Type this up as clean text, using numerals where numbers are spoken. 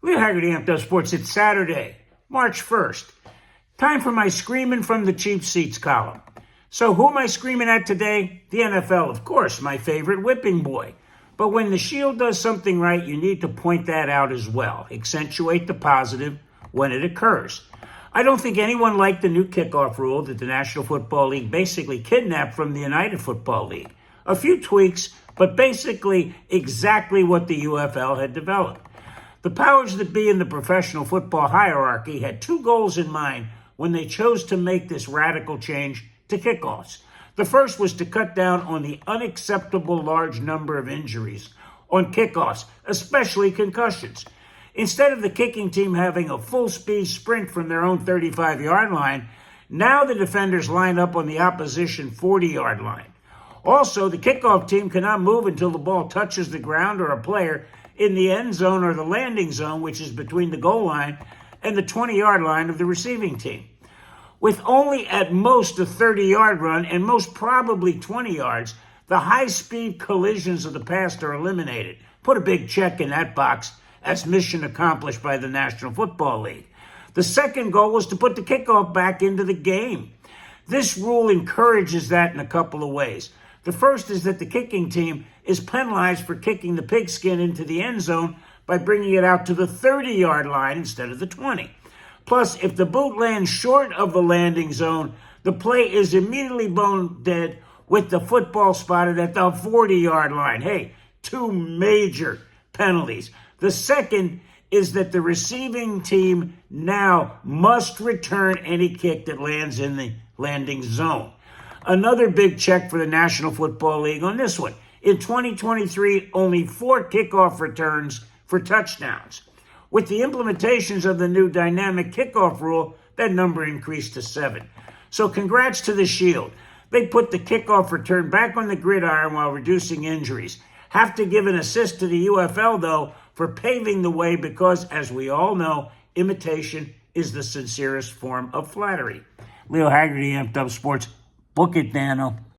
Leo Haggerty, Amped Up Sports. It's Saturday, March 1st. Time for my Screamin' from the Cheap Seats column. So who am I screaming at today? The NFL, of course, my favorite whipping boy. But when the Shield does something right, you need to point that out as well. Accentuate the positive when it occurs. I don't think anyone liked the new kickoff rule that the National Football League basically kidnapped from the United Football League. A few tweaks, but basically exactly what the UFL had developed. The powers that be in the professional football hierarchy had two goals in mind when they chose to make this radical change to kickoffs. The first was to cut down on the unacceptable large number of injuries on kickoffs, especially concussions. Instead of the kicking team having a full-speed sprint from their own 35-yard line, now the defenders line up on the opposition 40-yard line. Also, the kickoff team cannot move until the ball touches the ground or a player in the end zone or the landing zone, which is between the goal line and the 20-yard line of the receiving team. With only at most a 30-yard run and most probably 20 yards, the high-speed collisions of the past are eliminated. Put a big check in that box as mission accomplished by the National Football League. The second goal was to put the kickoff back into the game. This rule encourages that in a couple of ways. The first is that the kicking team is penalized for kicking the pigskin into the end zone by bringing it out to the 30-yard line instead of the 20. Plus, if the boot lands short of the landing zone, the play is immediately bone dead with the football spotted at the 40-yard line. Hey, two major penalties. The second is that the receiving team now must return any kick that lands in the landing zone. Another big check for the National Football League on this one. In 2023, only 4 kickoff returns for touchdowns. With the implementations of the new dynamic kickoff rule, that number increased to 7. So congrats to the Shield. They put the kickoff return back on the gridiron while reducing injuries. Have to give an assist to the UFL, though, for paving the way because, as we all know, imitation is the sincerest form of flattery. Leo Haggerty, Amped Up Sports. Book it, Dano.